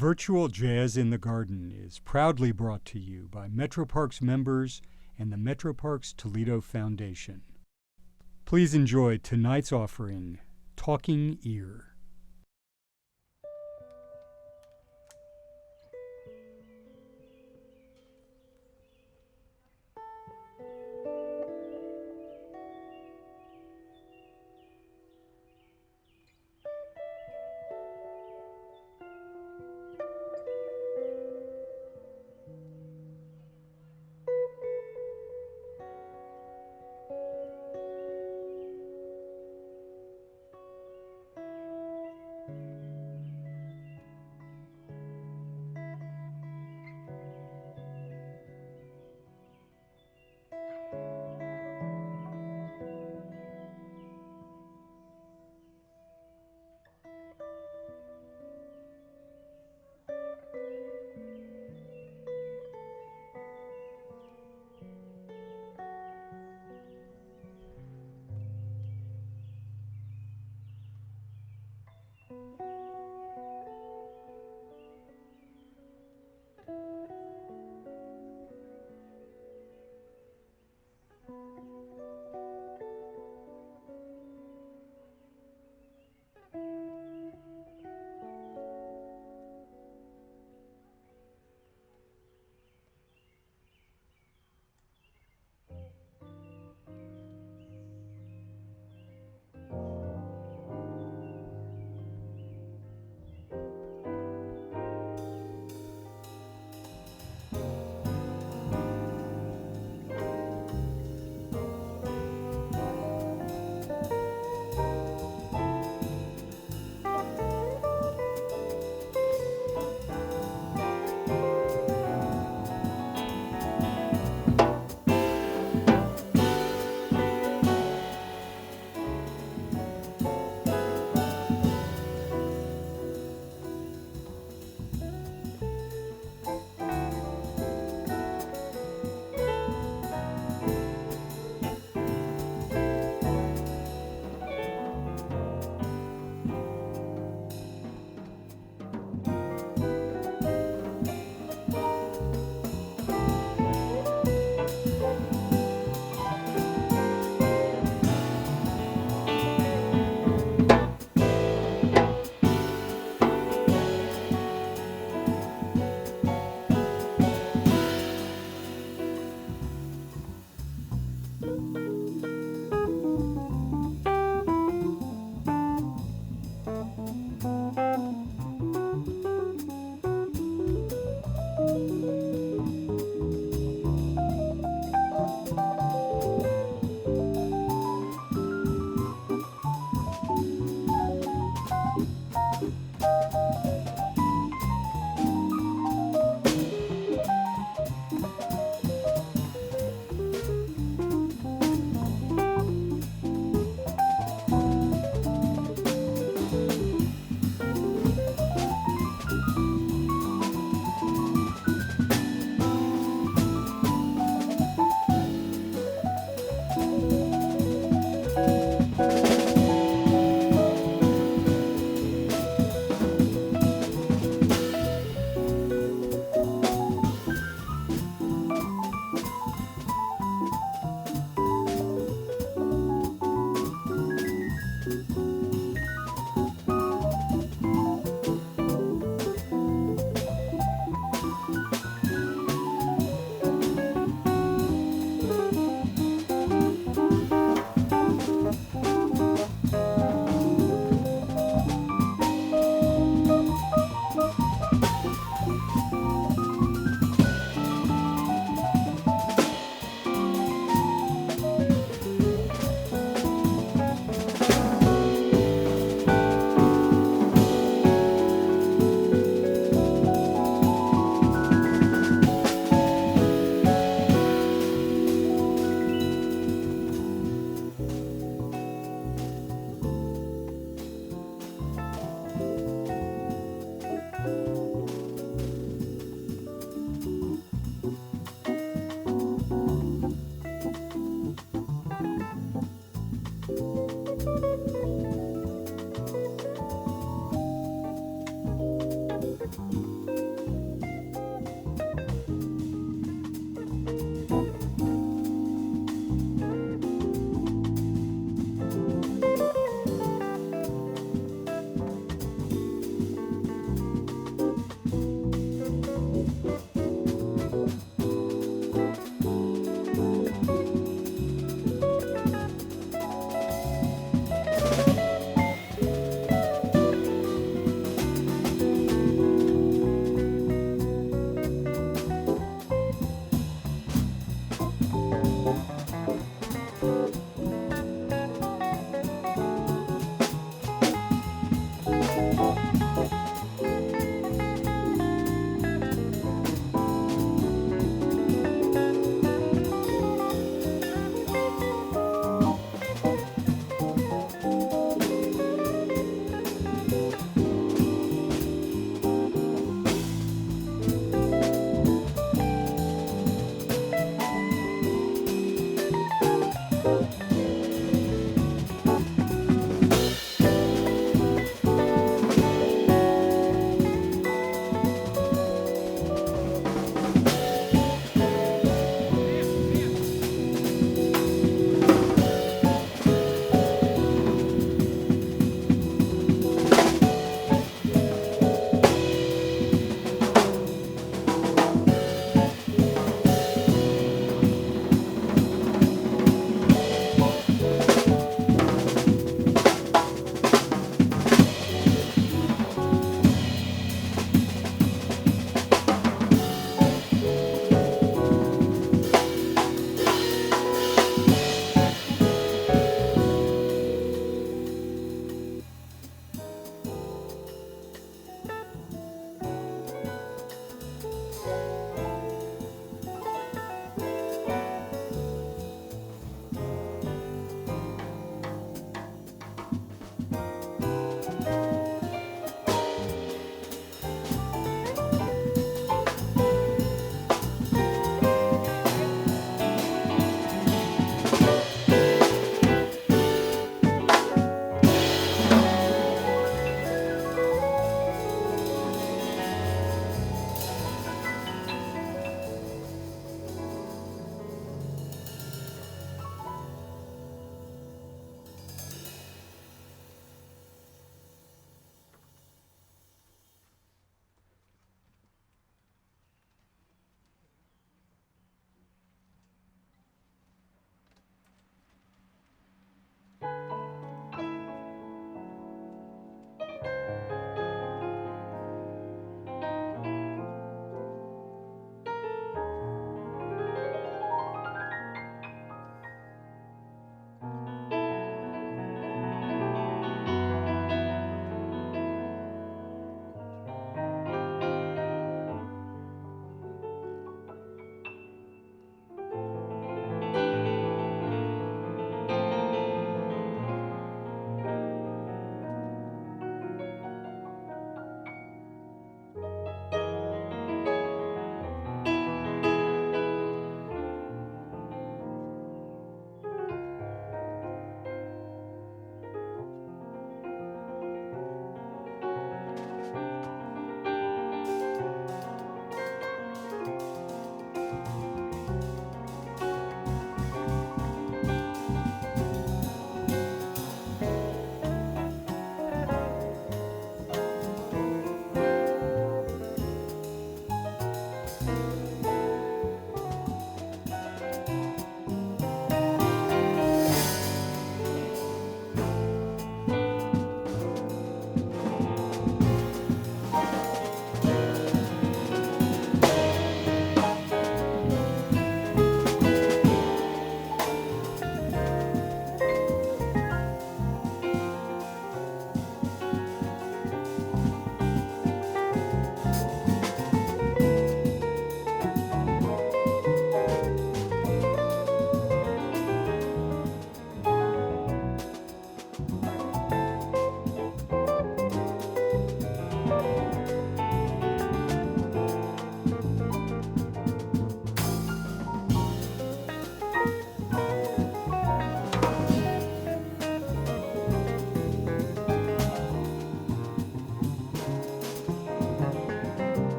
Virtual Jazz in the Garden is proudly brought to you by MetroParks members and the MetroParks Toledo Foundation. Please enjoy tonight's offering, Talking Ear.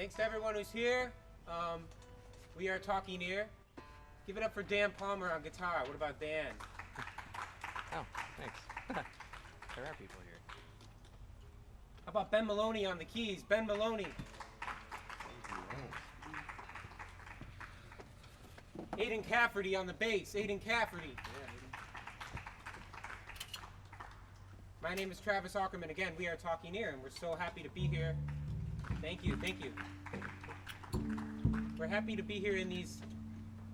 Thanks to everyone who's here. We are Talking Ear. Give it up for Dan Palmer on guitar. What about Dan? Oh, thanks. There are people here. How about Ben Maloney on the keys? Ben Maloney. Aiden Cafferty on the bass. Aiden Cafferty. My name is Travis Ackerman. Again, we are Talking Ear, and we're so happy to be here. Thank you, thank you. We're happy to be here in these,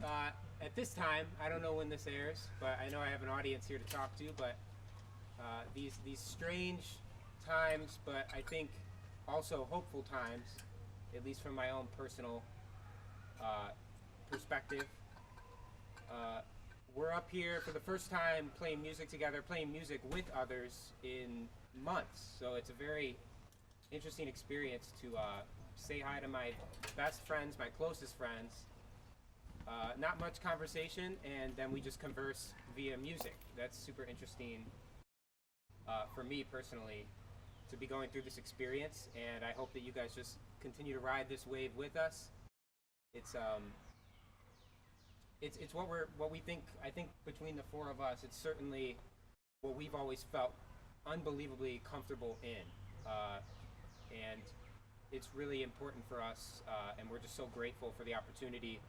at this time, I don't know when this airs, but I know I have an audience here to talk to, but these strange times, but I think also hopeful times, at least from my own personal perspective. We're up here for the first time playing music together, playing music with others in months. So it's a very interesting experience to say hi to my best friends, my closest friends. Not much conversation, and then we just converse via music. That's super interesting for me personally to be going through this experience, and I hope that you guys just continue to ride this wave with us. It's what we think. I think between the four of us, it's certainly what we've always felt unbelievably comfortable in, and it's really important for us. And we're just so grateful for the opportunity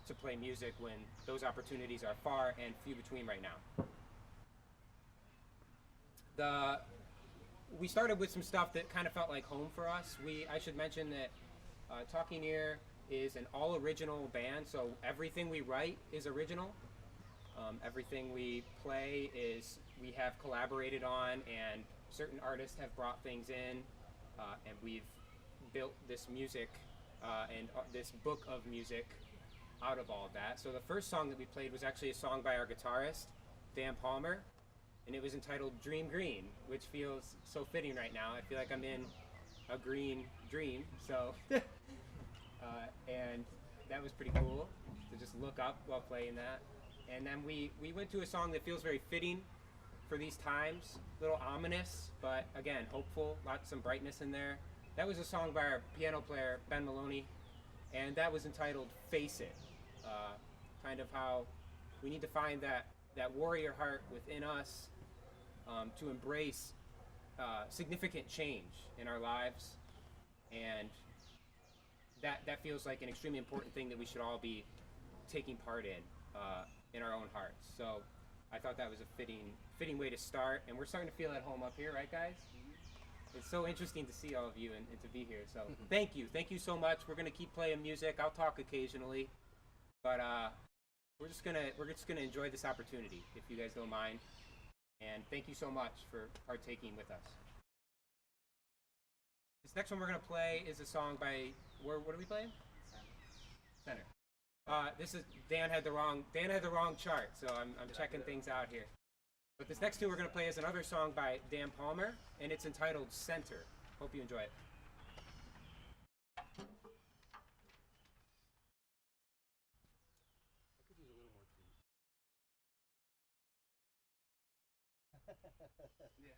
to play music when those opportunities are far and few between right now. We started with some stuff that kind of felt like home for us. I should mention that Talking Ear is an all-original band, so everything we write is original. Everything we play is we have collaborated on, and certain artists have brought things in, and we've built this music and this book of music out of all of that. So the first song that we played was actually a song by our guitarist, Dan Palmer, and it was entitled Dream Green, which feels so fitting right now. I feel like I'm in a green dream, so and that was pretty cool to just look up while playing that. And then we went to a song that feels very fitting for these times, a little ominous, but again, hopeful, some brightness in there. That was a song by our piano player, Ben Maloney, and that was entitled Face It. Kind of how we need to find that warrior heart within us to embrace significant change in our lives, and that feels like an extremely important thing that we should all be taking part in our own hearts. So I thought that was a fitting way to start, and we're starting to feel at home up here, right, guys? It's so interesting to see all of you and to be here. So thank you so much. We're gonna keep playing music. I'll talk occasionally, but we're just gonna enjoy this opportunity, if you guys don't mind. And thank you so much for partaking with us. This next one we're gonna play is a song by what are we playing? Center. This is Dan had the wrong chart, so I'm checking things out here. But this next tune we're gonna play is another song by Dan Palmer, and it's entitled Center. Hope you enjoy it. Yeah.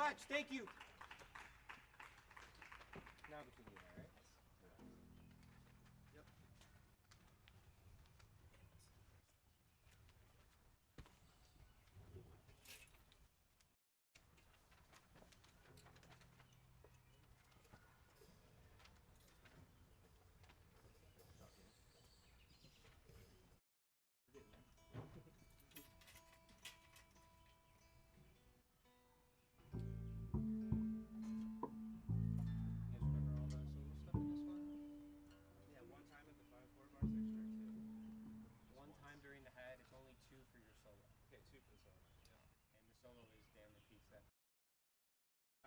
much. Thank you. Now between you, all right? Yep. One time during the head, it's only 2 for your solo. Okay, 2 for the solo. Yeah. And the solo is damn near peaks that.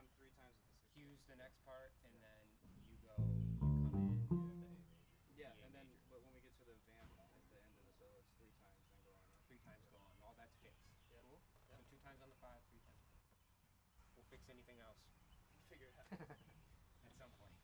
I'm 3 times at the 6. Cues the next part, and then you come in. Yeah, and then but when we get to the vamp at the end of the solo, it's 3 times, then go on. 3 times go on. All that's fixed. Yeah. Cool? Yeah. So 2 times on the 5, 3 times. We'll fix anything else. Figure it out. At some point.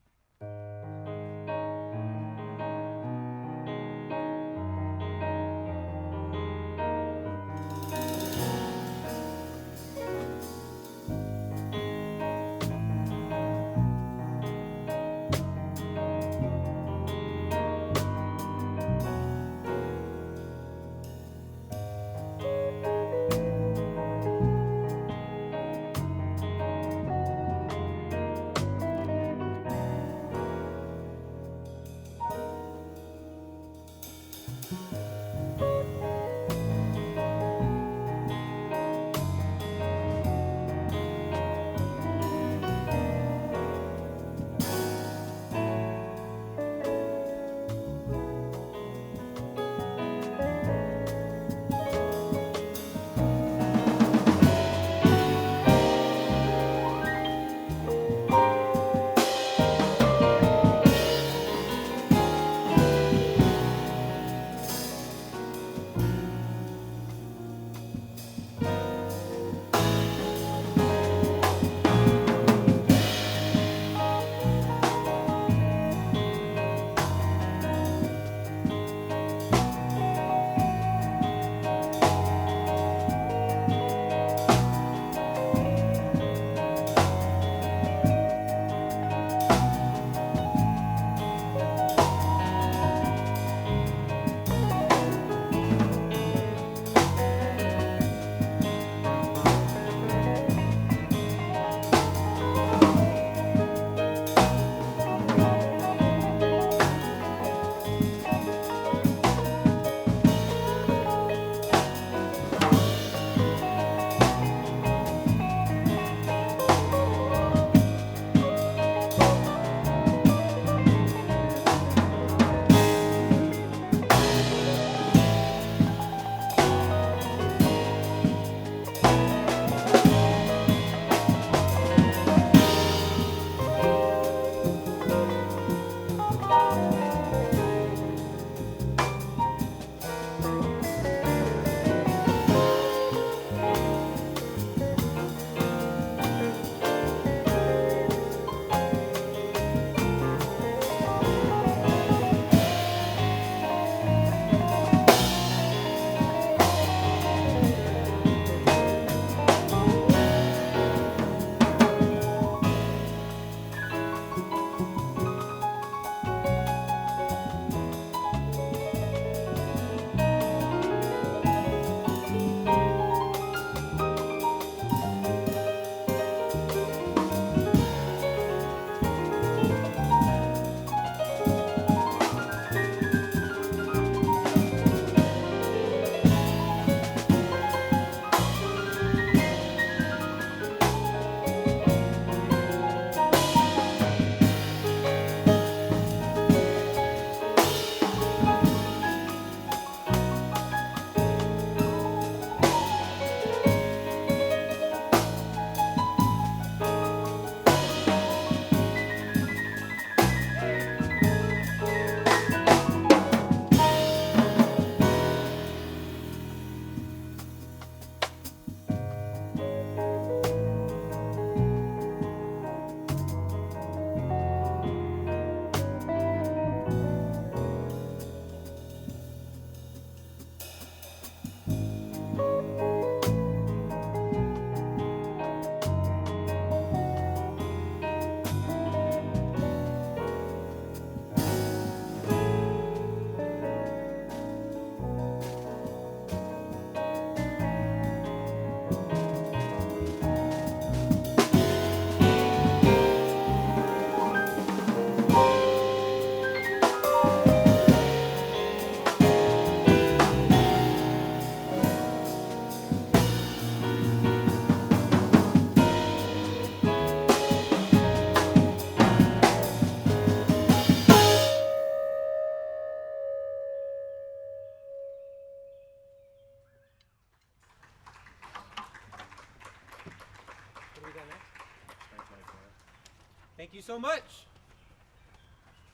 Thank you so much.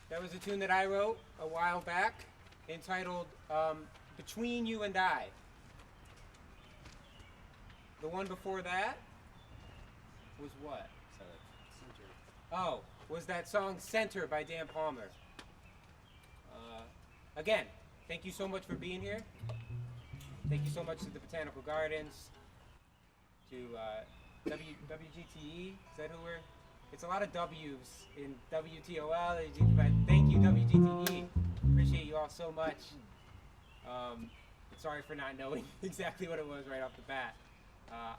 That was a tune that I wrote a while back entitled Between You and I. The one before that was what? Oh, was that song Center by Dan Palmer. Again, thank you so much for being here. Thank you so much to the Botanical Gardens, to WGTE. Is that who we're? It's a lot of W's in WTOL, but thank you, WGTE. Appreciate you all so much. Sorry for not knowing exactly what it was right off the bat.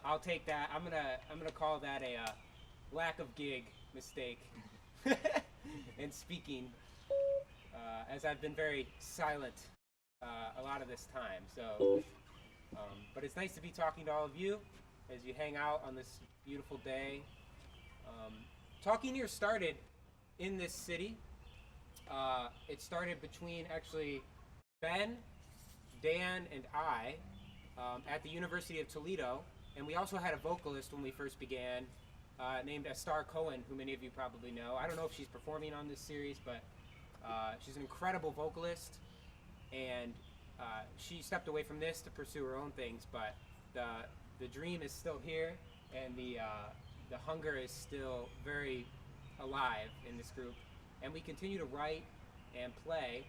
I'll take that. I'm gonna call that a lack of gig mistake in speaking, as I've been very silent a lot of this time. So, but it's nice to be talking to all of you as you hang out on this beautiful day. Talking Here started in this city. It started between actually Ben, Dan, and I at the University of Toledo, and we also had a vocalist when we first began named Astar Cohen, who many of you probably know. I don't know if she's performing on this series, but she's an incredible vocalist, and she stepped away from this to pursue her own things, but the dream is still here, and the hunger is still very alive in this group, and we continue to write and play.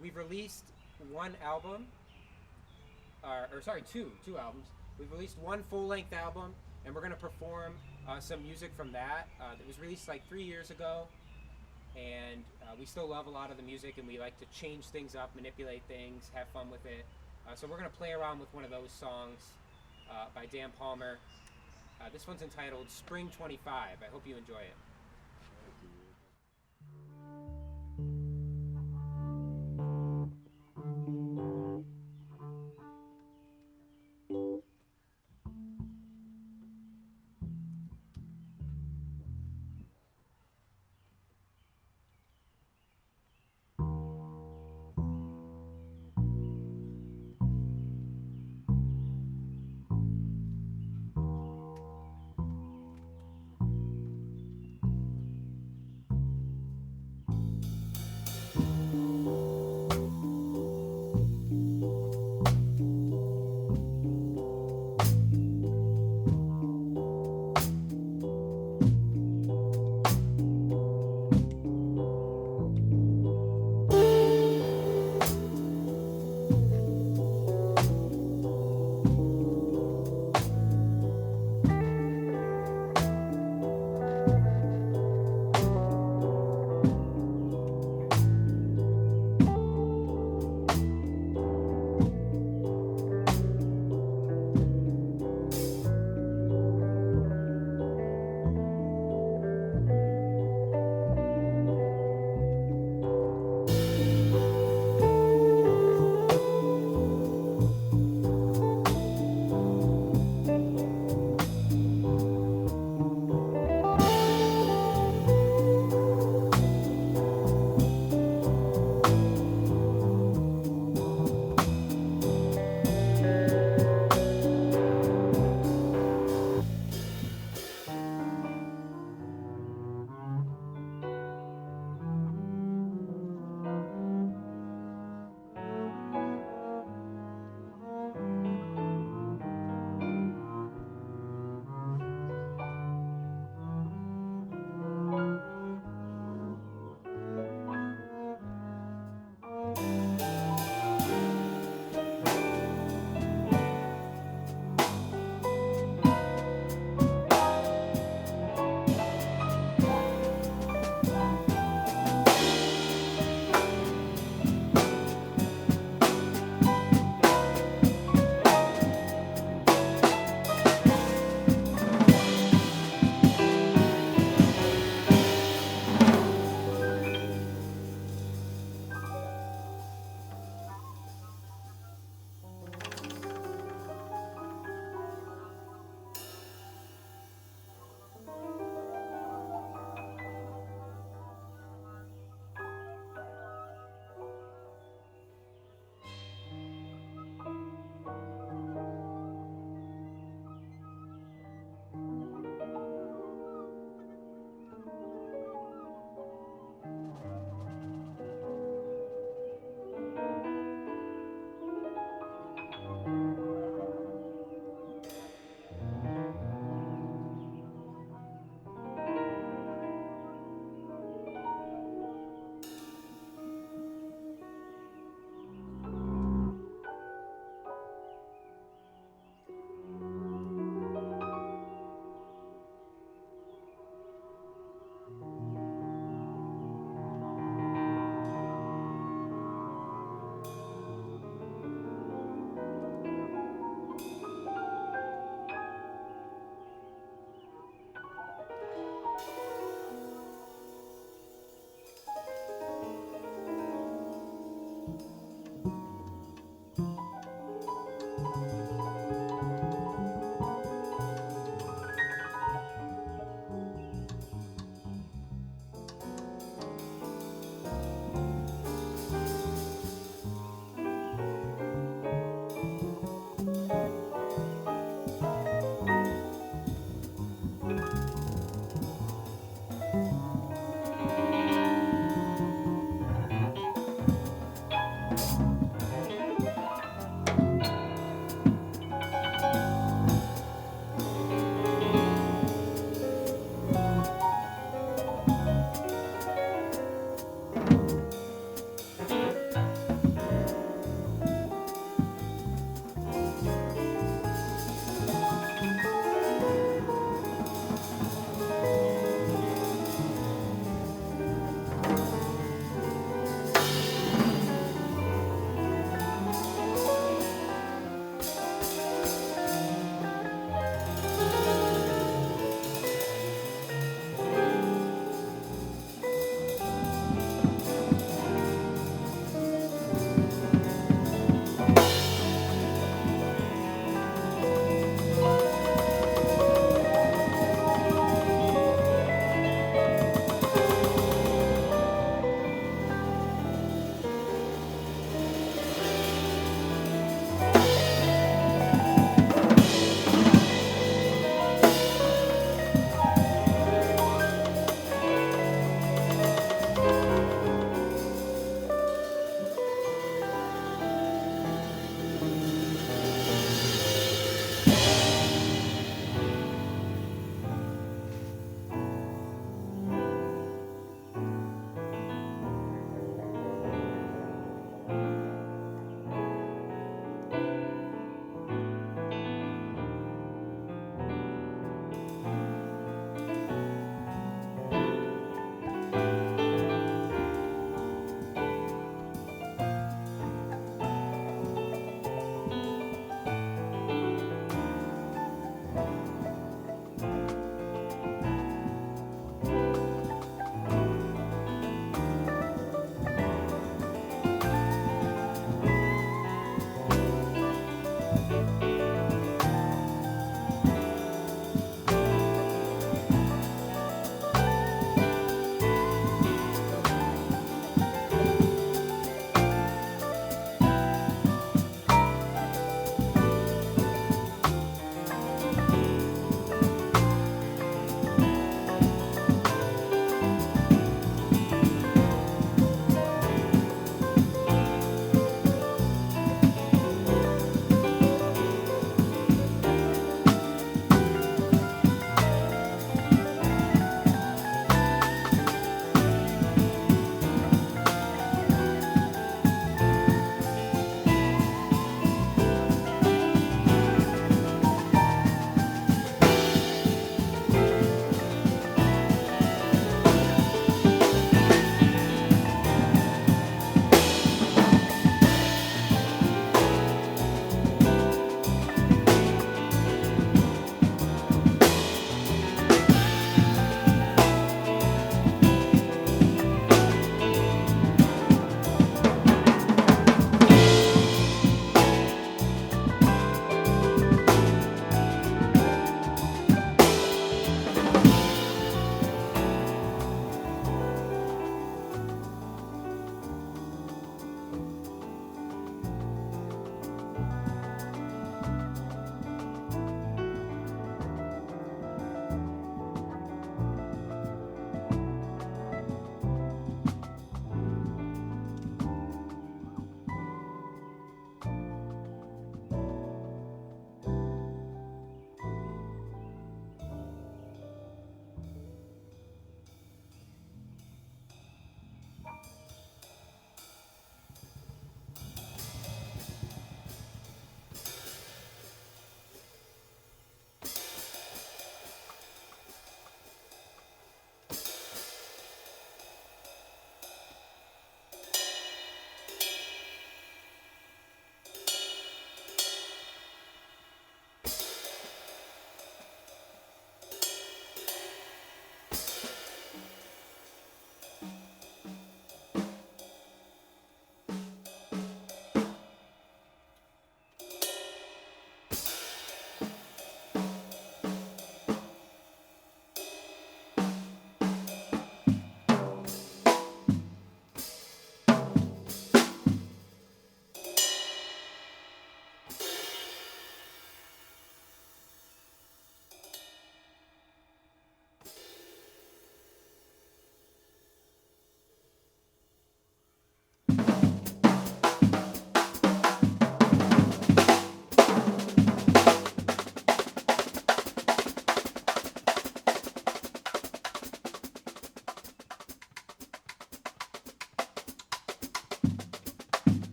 We've released one album, two albums. We've released one full-length album, and we're going to perform some music from that. That was released like 3 years ago, and we still love a lot of the music, and we like to change things up, manipulate things, have fun with it. So we're going to play around with one of those songs by Dan Palmer. This one's entitled Spring 25. I hope you enjoy it.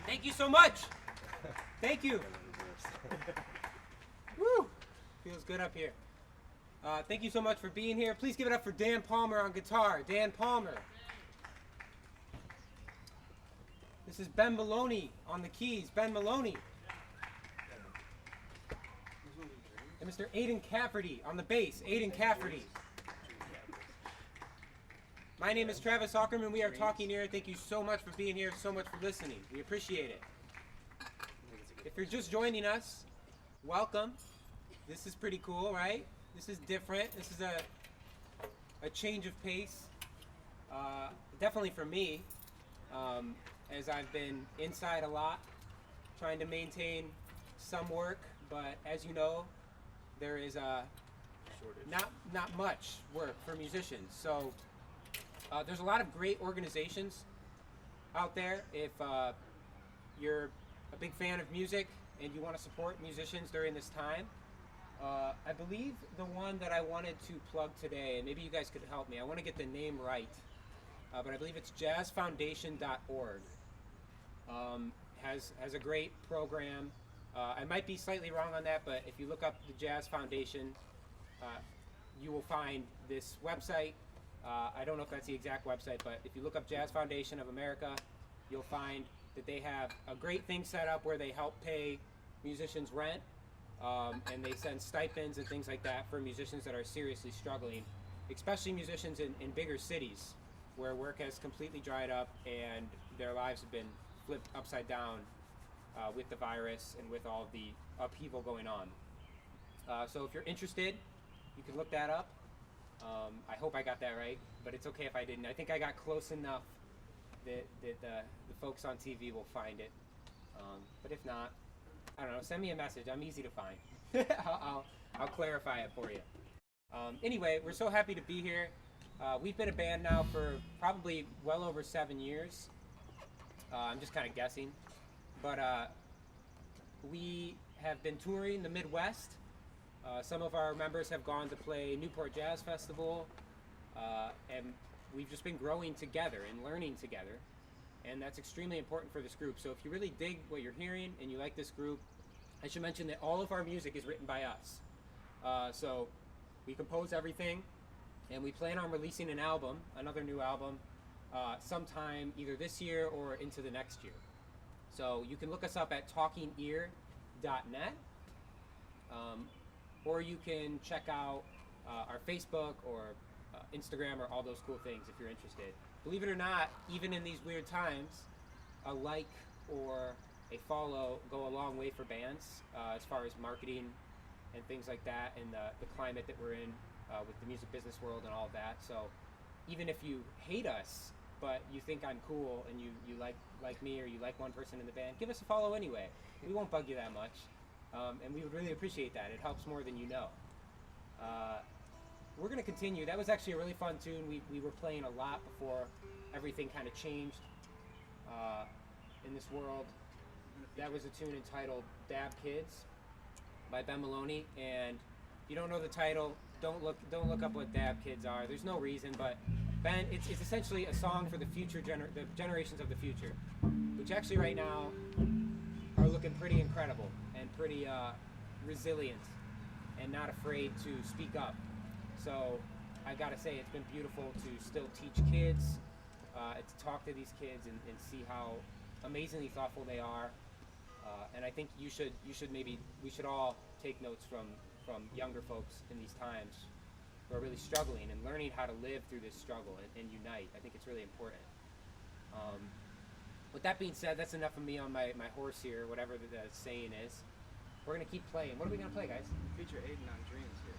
Thank you so much. Thank you. Woo! Feels good up here. Thank you so much for being here. Please give it up for Dan Palmer on guitar. Dan Palmer. This is Ben Maloney on the keys. Ben Maloney. And Mr. Aiden Cafferty on the bass. Aiden Cafferty. My name is Travis Ackerman. We are talking here. Thank you so much for being here, so much for listening. We appreciate it. If you're just joining us, welcome. This is pretty cool, right? This is different. This is a change of pace. Definitely for me, as I've been inside a lot, trying to maintain some work, but as you know, there is not much work for musicians. So there's a lot of great organizations out there. If you're a big fan of music and you want to support musicians during this time, I believe the one that I wanted to plug today, and maybe you guys could help me, I want to get the name right, but I believe it's jazzfoundation.org. Has a great program. I might be slightly wrong on that, but if you look up the Jazz Foundation, you will find this website. I don't know if that's the exact website, but if you look up Jazz Foundation of America, you'll find that they have a great thing set up where they help pay musicians rent, and they send stipends and things like that for musicians that are seriously struggling, especially musicians in bigger cities where work has completely dried up and their lives have been flipped upside down with the virus and with all the upheaval going on. So if you're interested, you can look that up. I hope I got that right, but it's okay if I didn't. I think I got close enough that the folks on TV will find it. But if not, I don't know, send me a message. I'm easy to find. I'll clarify it for you. Anyway, we're so happy to be here. We've been a band now for probably well over 7 years. I'm just kind of guessing. But we have been touring the Midwest. Some of our members have gone to play Newport Jazz Festival, and we've just been growing together and learning together, and that's extremely important for this group. So if you really dig what you're hearing and you like this group, I should mention that all of our music is written by us. So we compose everything, and we plan on releasing an album, another new album, sometime either this year or into the next year. So you can look us up at talkingear.net, or you can check out our Facebook or Instagram or all those cool things if you're interested. Believe it or not, even in these weird times, a like or a follow go a long way for bands as far as marketing and things like that, and the climate that we're in with the music business world and all of that. So even if you hate us, but you think I'm cool and you like me, or you like one person in the band, give us a follow anyway. We won't bug you that much, and we would really appreciate that. It helps more than you know. We're going to continue. That was actually a really fun tune. We were playing a lot before everything kind of changed in this world. That was a tune entitled Dab Kids by Ben Maloney, and if you don't know the title, don't look up what Dab Kids are. There's no reason, but Ben, it's essentially a song for the future the generations of the future, which actually right now are looking pretty incredible and pretty resilient and not afraid to speak up. So I gotta say, it's been beautiful to still teach kids, to talk to these kids and see how amazingly thoughtful they are. And I think we should all take notes from younger folks in these times who are really struggling and learning how to live through this struggle and unite. I think it's really important. With that being said, that's enough of me on my horse here, whatever the saying is. We're going to keep playing. What are we going to play, guys? Feature Aiden on Dreams here.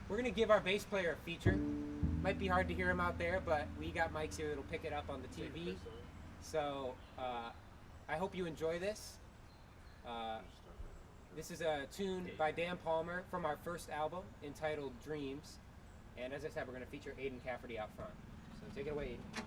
We're going to give our bass player a feature. Might be hard to hear him out there, but we got mics here that'll pick it up on the TV. So I hope you enjoy this. This is a tune by Dan Palmer from our first album entitled Dreams. And as I said, we're going to feature Aiden Cafferty out front. So take it away, Aiden.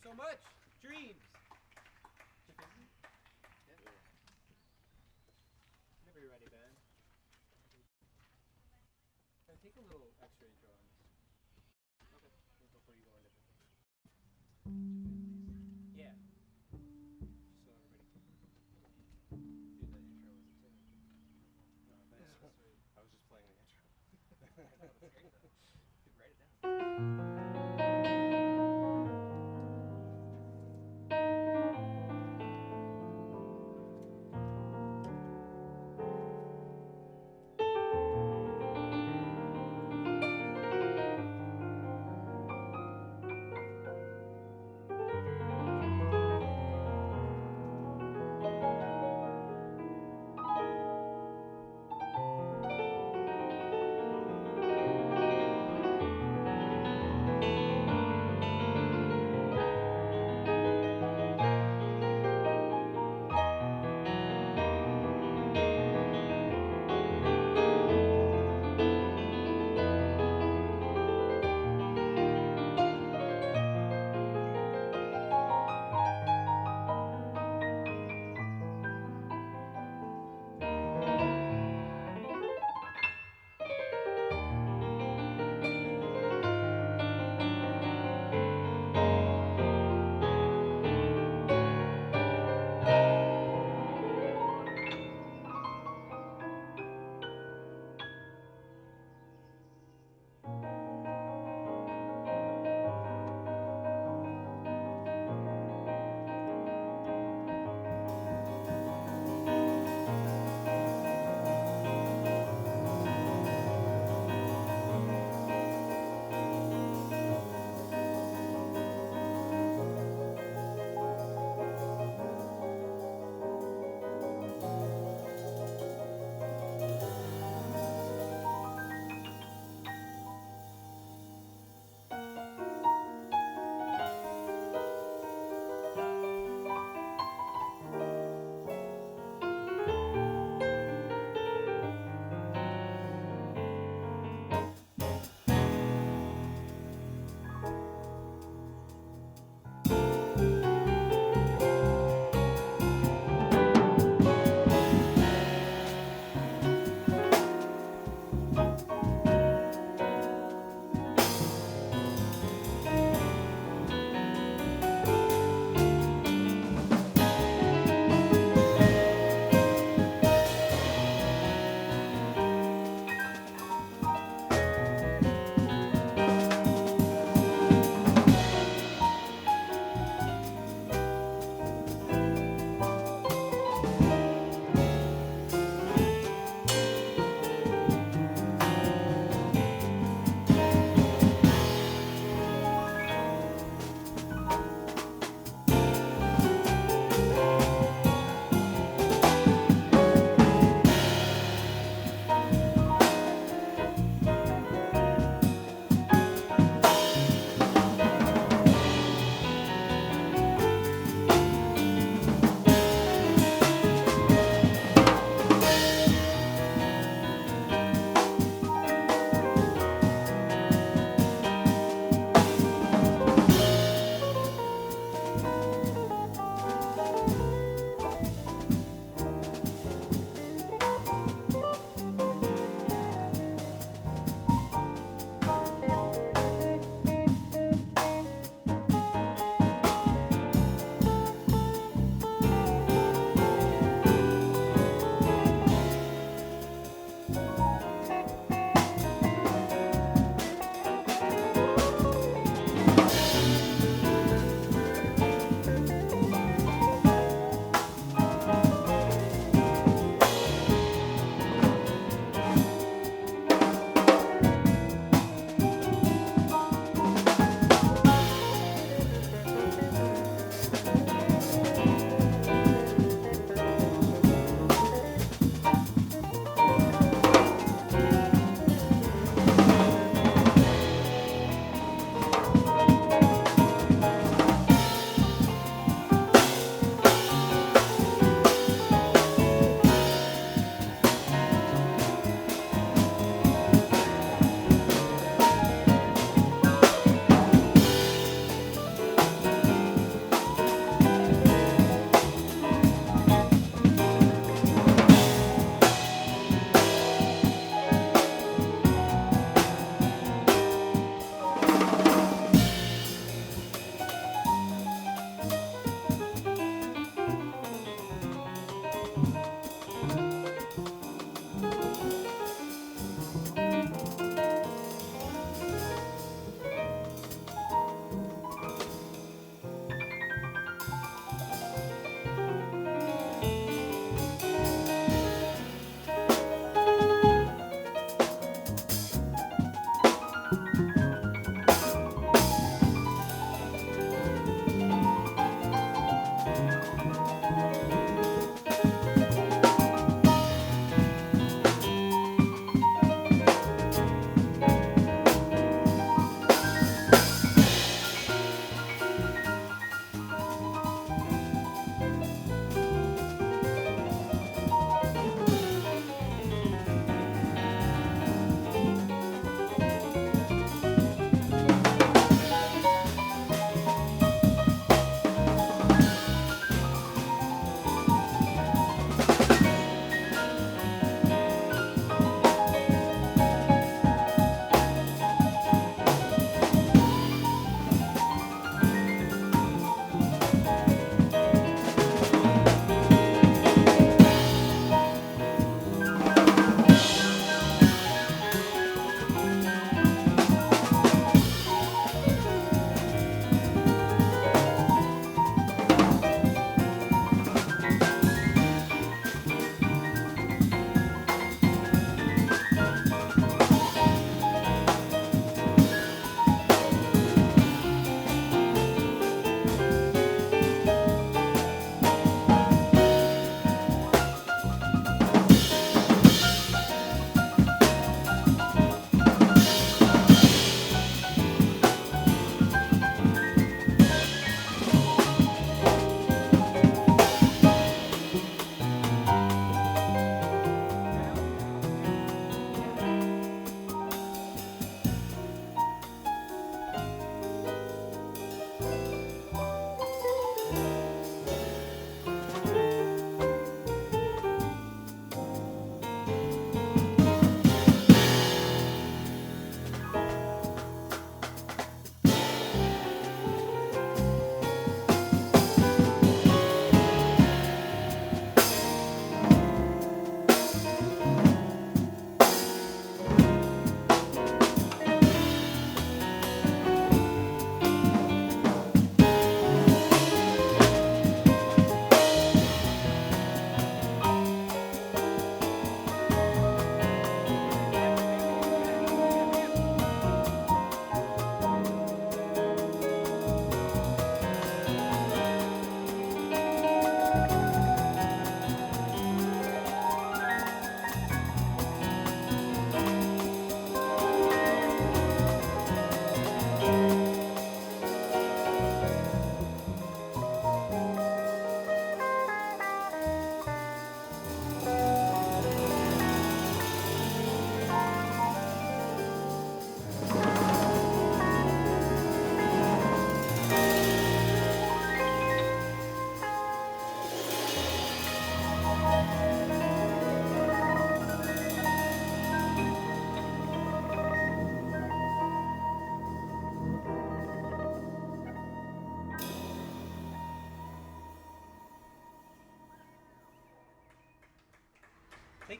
so much. Dreams. Whenever you're ready, Ben. Take a little extra intro on this. Okay. Before you go into the thing. Yeah. So everybody can. Dude, that intro was insane. No, thanks. That's sweet. I was just playing the intro. No, that's great though. You could write it down.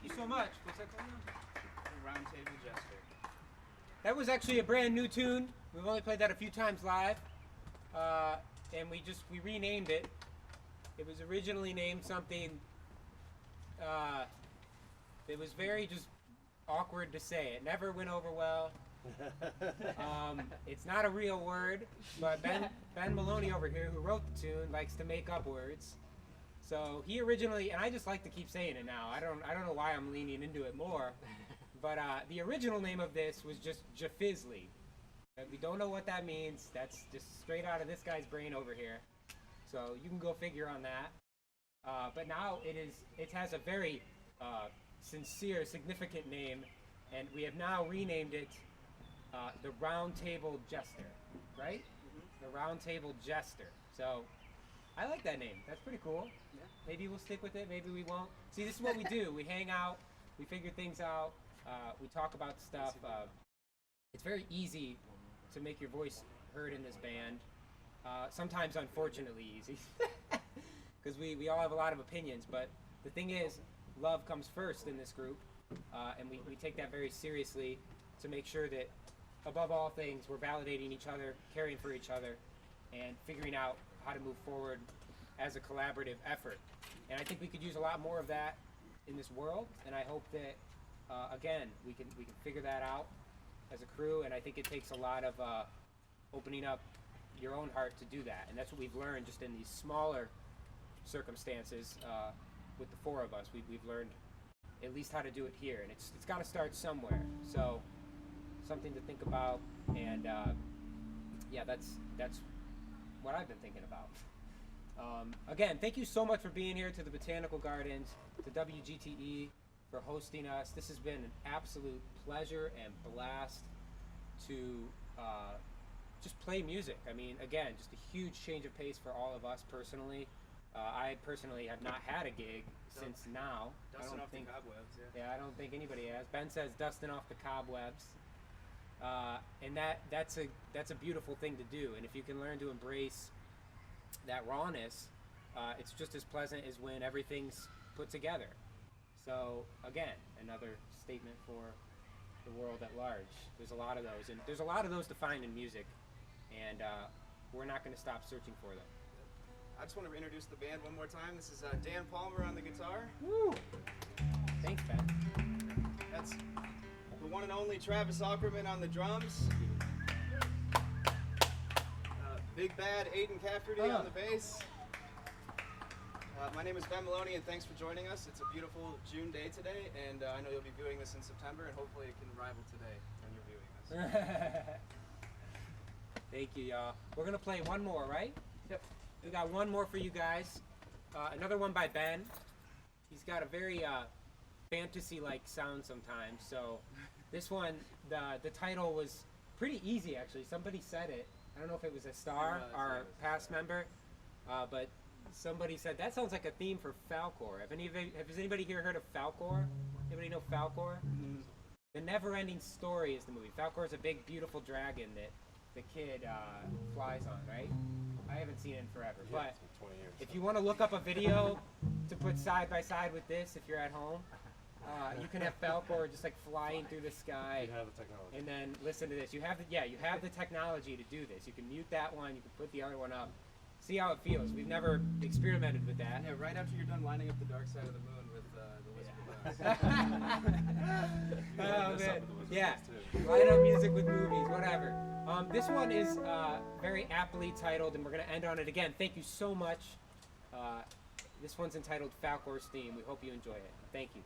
you so much. What's that called? Round Table Jester. That was actually a brand new tune. We've only played that a few times live, and we renamed it. It was originally named something. It was very just awkward to say. It never went over well. It's not a real word, but Ben Maloney over here, who wrote the tune, likes to make up words. So he originally, and I just like to keep saying it now. I don't know why I'm leaning into it more, but the original name of this was just Jafizzly. We don't know what that means. That's just straight out of this guy's brain over here. So you can go figure on that. But now it has a very sincere, significant name, and we have now renamed it the Round Table Jester, right? The Round Table Jester. So I like that name. That's pretty cool. Yeah. Maybe we'll stick with it. Maybe we won't. See, this is what we do. We hang out. We figure things out. We talk about stuff. It's very easy to make your voice heard in this band. Sometimes, unfortunately, easy. Because we all have a lot of opinions. But the thing is, love comes first in this group. And we take that very seriously to make sure that, above all things, we're validating each other, caring for each other, and figuring out how to move forward as a collaborative effort. And I think we could use a lot more of that in this world, and I hope that again we can figure that out as a crew. And I think it takes a lot of opening up your own heart to do that, and that's what we've learned just in these smaller circumstances with the four of us. We've learned at least how to do it here, and it's got to start somewhere. So something to think about, and yeah, that's what I've been thinking about. Again, thank you so much for being here, to the Botanical Gardens, to WGTE for hosting us. This has been an absolute pleasure and blast to just play music. I mean, again, just a huge change of pace for all of us personally. I personally have not had a gig since now. Dusting off the cobwebs, yeah. Yeah, I don't think anybody has. Ben says dusting off the cobwebs. And that's a beautiful thing to do. And if you can learn to embrace that rawness, it's just as pleasant as when everything's put together. So again, another statement for the world at large. There's a lot of those, and there's a lot of those to find in music, and we're not going to stop searching for them. I just want to introduce the band one more time. This is Dan Palmer on the guitar. Woo! Thanks, Ben. That's the one and only Travis Ackerman on the drums. Big Bad Aiden Cafferty on the bass. My name is Ben Maloney, and thanks for joining us. It's a beautiful June day today, and I know you'll be viewing this in September, and hopefully it can rival today when you're viewing this. Thank you, y'all. We're gonna play one more, right? Yep. We got one more for you guys. Another one by Ben. He's got a very fantasy-like sound sometimes. So this one, the title was pretty easy actually. Somebody said it. I don't know if it was a star or a past member, but somebody said that sounds like a theme for Falkor. Has anybody here heard of Falkor? Anybody know Falkor? Mm-hmm. The Never-Ending Story is the movie. Falkor is a big, beautiful dragon that the kid flies on, right? I haven't seen it in forever, but if you want to look up a video to put side by side with this, if you're at home, you can have Falkor just like flying through the sky. You have the technology. And then listen to this. You have the technology to do this. You can mute that one. You can put the other one up. See how it feels. We've never experimented with that. Yeah, right after you're done lining up the dark side of the moon with the Wizard of Oz. Oh man, yeah. Line up music with movies, whatever. This one is very aptly titled, and we're gonna end on it again. Thank you so much. This one's entitled Falkor's Theme. We hope you enjoy it. Thank you.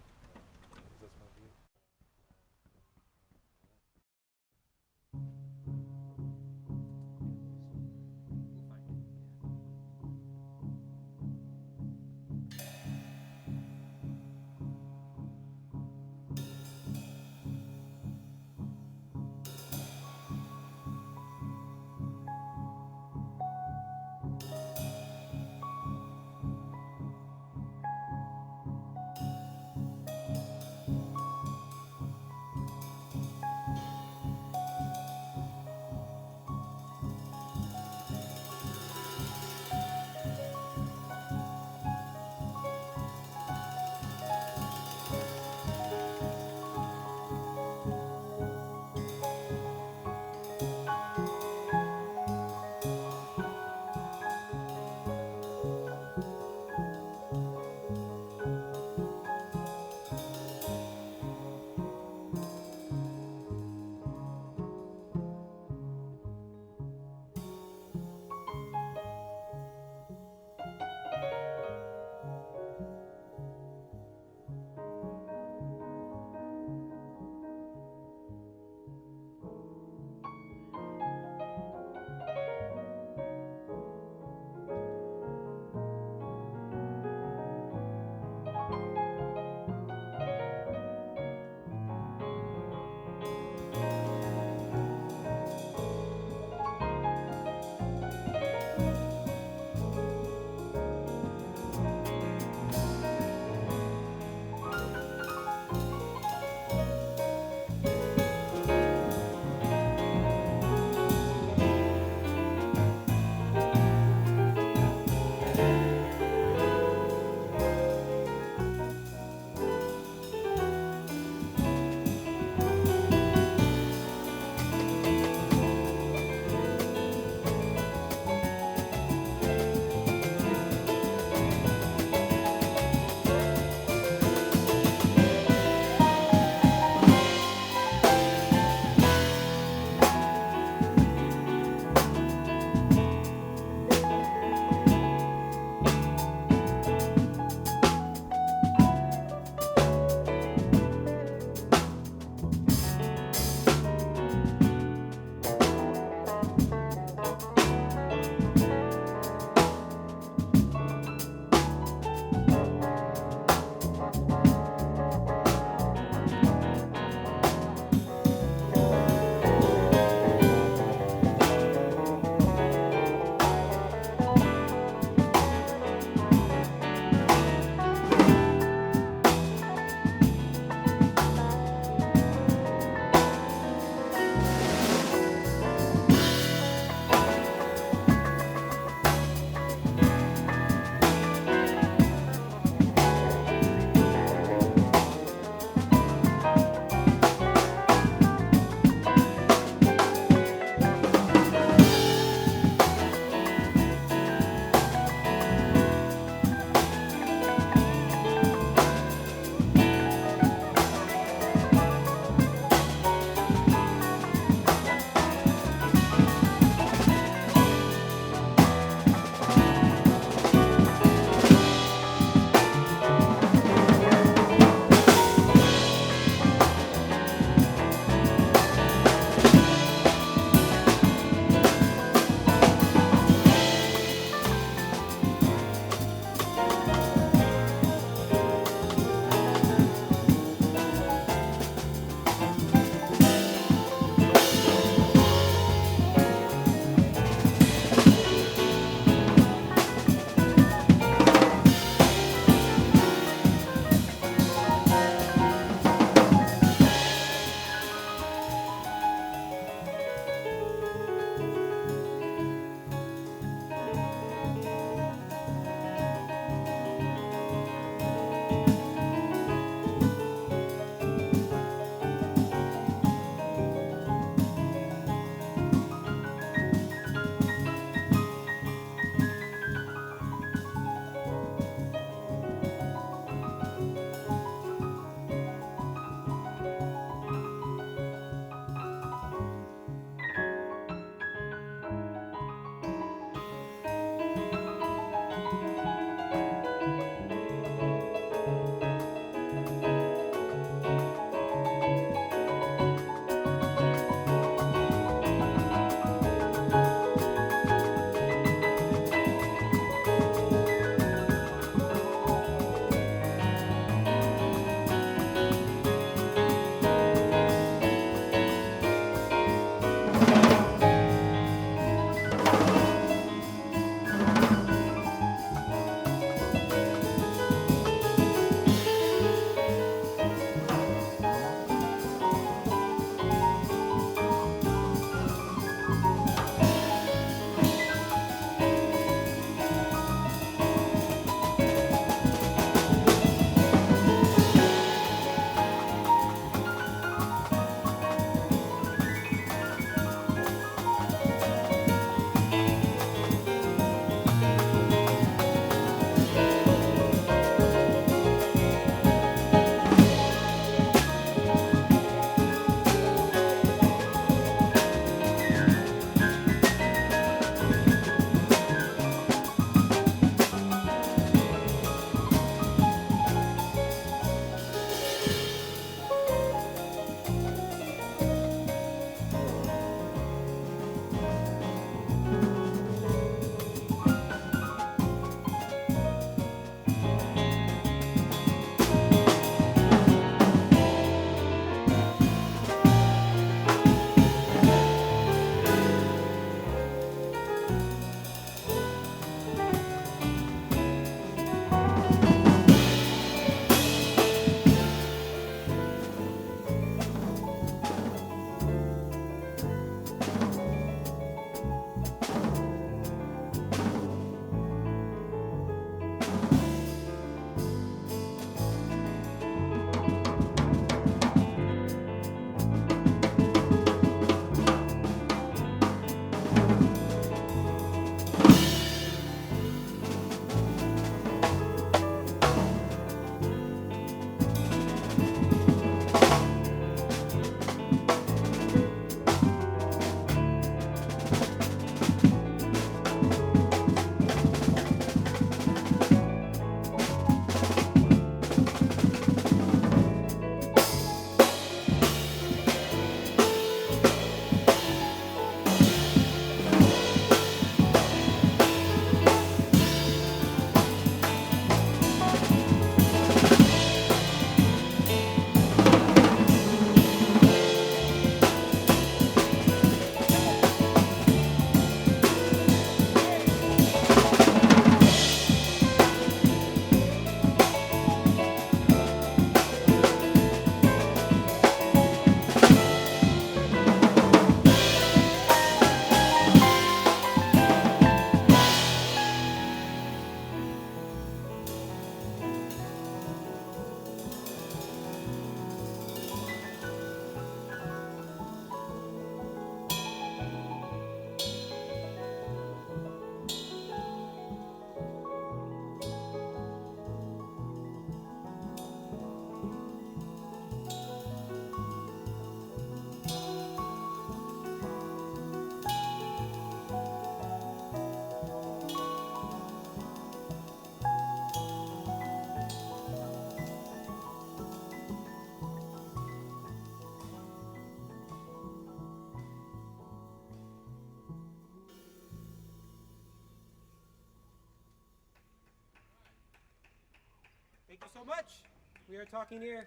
Thank you so much. We are talking here.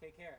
Take care.